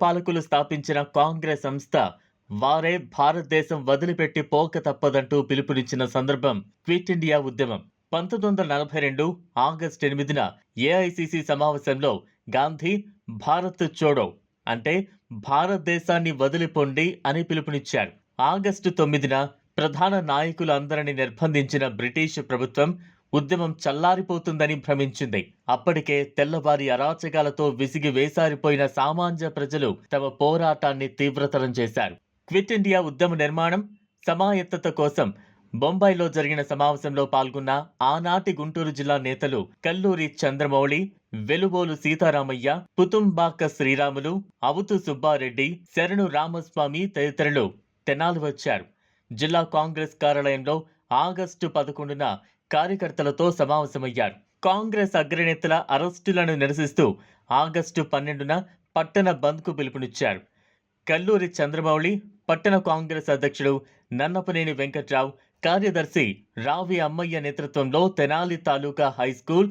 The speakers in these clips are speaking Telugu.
పాలకులు స్థాపించిన కాంగ్రెస్ సంస్థ వారే భారతదేశం వదిలిపెట్టి పోక తప్పదంటూ పిలుపునిచ్చిన సందర్భం క్విట్ ఇండియా ఉద్యమం. 1942 ఆగస్టు 8న ఏఐసిసి సమావేశంలో గాంధీ భారత్ చోడో అంటే భారతదేశాన్ని వదిలిపోండి అని పిలుపునిచ్చారు. ఆగస్టు 9న ప్రధాన నాయకులందరినీ నిర్బంధించిన బ్రిటిష్ ప్రభుత్వం ఉద్యమం చల్లారిపోతుందని భ్రమించింది. అప్పటికే తెల్లవారి అరాచకాలతో విసిగి వేసారిపోయిన సామాన్య ప్రజలు తమ పోరాటాన్ని తీవ్రతరం చేశారు. క్విట్ ఇండియా ఉద్యమ నిర్మాణం సమాయత్తత కోసం బొంబాయిలో జరిగిన సమావేశంలో పాల్గొన్న ఆనాటి గుంటూరు జిల్లా నేతలు కల్లూరి చంద్రమౌళి, వెలుబోలు సీతారామయ్య, పుతుంబాక శ్రీరాములు, అవుతు సుబ్బారెడ్డి, శరణు రామస్వామి తదితరులు తెనాలి వచ్చారు. జిల్లా కాంగ్రెస్ కార్యాలయంలో ఆగస్టు 11న కార్యకర్తలతో సమావేశమయ్యారు. కాంగ్రెస్ అగ్రనేతల అరెస్టులను నిరసిస్తూ ఆగస్టు 12న పట్టణ బంద్కు పిలుపునిచ్చారు. కల్లూరి చంద్రమౌళి, పట్టణ కాంగ్రెస్ అధ్యక్షుడు నన్నపనేని వెంకట్రావు, కార్యదర్శి రావి అమ్మయ్య నేతృత్వంలో తెనాలి తాలూకా హైస్కూల్,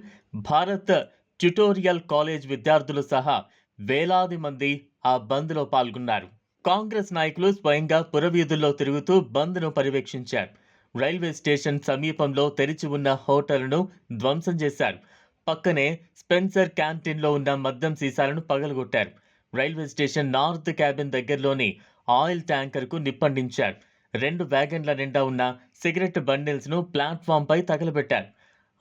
భారత్ ట్యుటోరియల్ కాలేజ్ విద్యార్థులు సహా వేలాది మంది ఆ బంద్లో పాల్గొన్నారు. కాంగ్రెస్ నాయకులు స్వయంగా పురవీధుల్లో తిరుగుతూ బంద్ను పర్యవేక్షించారు. రైల్వే స్టేషన్ సమీపంలో తెరిచి ఉన్న హోటల్ను ధ్వంసం చేశారు. పక్కనే స్పెన్సర్ క్యాంటీన్లో ఉన్న మద్యం సీసాలను పగలగొట్టారు. రైల్వే స్టేషన్ నార్త్ క్యాబిన్ దగ్గరలోని ఆయిల్ ట్యాంకర్కు నిప్పండించారు. 2 వ్యాగన్ల నిండా ఉన్న సిగరెట్ బండిల్స్ ను ప్లాట్ఫామ్పై తగలబెట్టారు.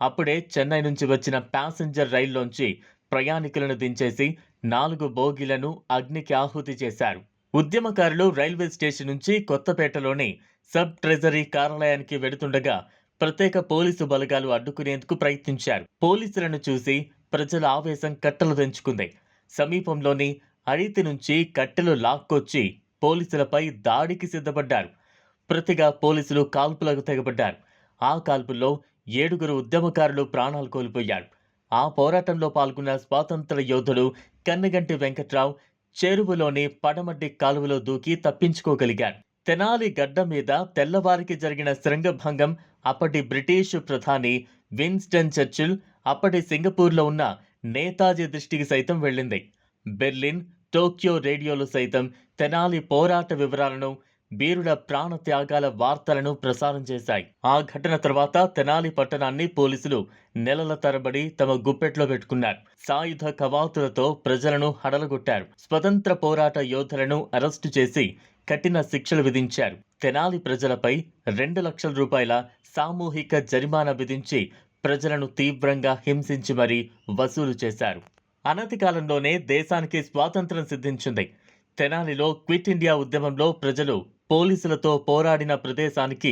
అప్పుడే చెన్నై నుంచి వచ్చిన ప్యాసింజర్ రైల్లోంచి ప్రయాణికులను దించేసి 4 బోగీలను అగ్నికి ఆహుతి చేశారు. ఉద్యమకారులు రైల్వే స్టేషన్ నుంచి కొత్తపేటలోని సబ్ ట్రెజరీ కార్యాలయానికి వెడుతుండగా ప్రత్యేక పోలీసు బలగాలు అడ్డుకునేందుకు ప్రయత్నించారు. పోలీసులను చూసి ప్రజల ఆవేశం కట్టలు తెంచుకుంది. సమీపంలోని అడితి నుంచి కట్టెలు లాక్కొచ్చి పోలీసులపై దాడికి సిద్ధపడ్డారు. ప్రతిగా పోలీసులు కాల్పులకు తెగబడ్డారు. ఆ కాల్పుల్లో 7 ఉద్యమకారులు ప్రాణాలు కోల్పోయారు. ఆ పోరాటంలో పాల్గొన్న స్వాతంత్ర యోధుడు కన్నగంటి వెంకట్రావు చెరువులోని పడమడ్డి కాలువలో దూకి తప్పించుకోగలిగారు. తెనాలి గడ్డ మీద తెల్లవారికి జరిగిన శృంగభంగం అప్పటి బ్రిటిష్ ప్రధాని విన్స్టన్ చర్చిల్, అప్పటి సింగపూర్లో ఉన్న నేతాజీ దృష్టికి సైతం వెళ్ళింది. బెర్లిన్, టోక్యో రేడియోలు సైతం తెనాలి పోరాట వివరాలను, వీరుల ప్రాణ త్యాగాల వార్తలను ప్రసారం చేశాయి. ఆ ఘటన తర్వాత తెనాలి పట్టణాన్ని పోలీసులు నెలల తరబడి తమ గుప్పెట్లో పెట్టుకున్నారు. సాయుధ కవాతులతో ప్రజలను హడలగొట్టారు. స్వతంత్ర పోరాట యోధులను అరెస్టు చేసి కఠిన శిక్షలు విధించారు. తెనాలి ప్రజలపై 2 లక్షల రూపాయల సామూహిక జరిమానా విధించి ప్రజలను తీవ్రంగా హింసించి మరీ వసూలు చేశారు. అనతి కాలంలోనే దేశానికి స్వాతంత్రం సిద్ధించింది. తెనాలిలో క్విట్ ఇండియా ఉద్యమంలో ప్రజలు పోలీసులతో పోరాడిన ప్రదేశానికి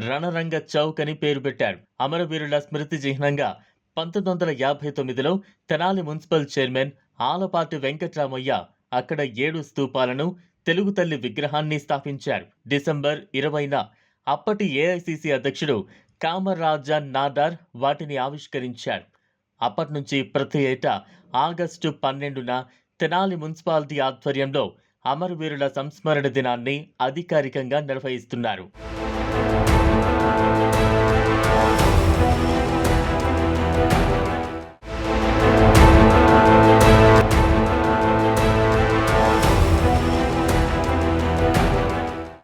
రణరంగ చౌక్ అని పేరు పెట్టారు. అమరవీరుల స్మృతి చిహ్నంగా 1959లో తెనాలి మున్సిపల్ చైర్మన్ ఆలపాటి వెంకట్రామయ్య అక్కడ 7 స్తూపాలను, తెలుగు తల్లి విగ్రహాన్ని స్థాపించారు. డిసెంబర్ 20న అప్పటి ఏఐసిసి అధ్యక్షుడు కామరాజన్ నాడార్ వాటిని ఆవిష్కరించారు. అప్పట్నుంచి ప్రతి ఏటా ఆగస్టు 12న తెనాలి మున్సిపాలిటీ ఆధ్వర్యంలో అమరవీరుల సంస్మరణ దినాన్ని అధికారికంగా నిర్వహిస్తున్నారు.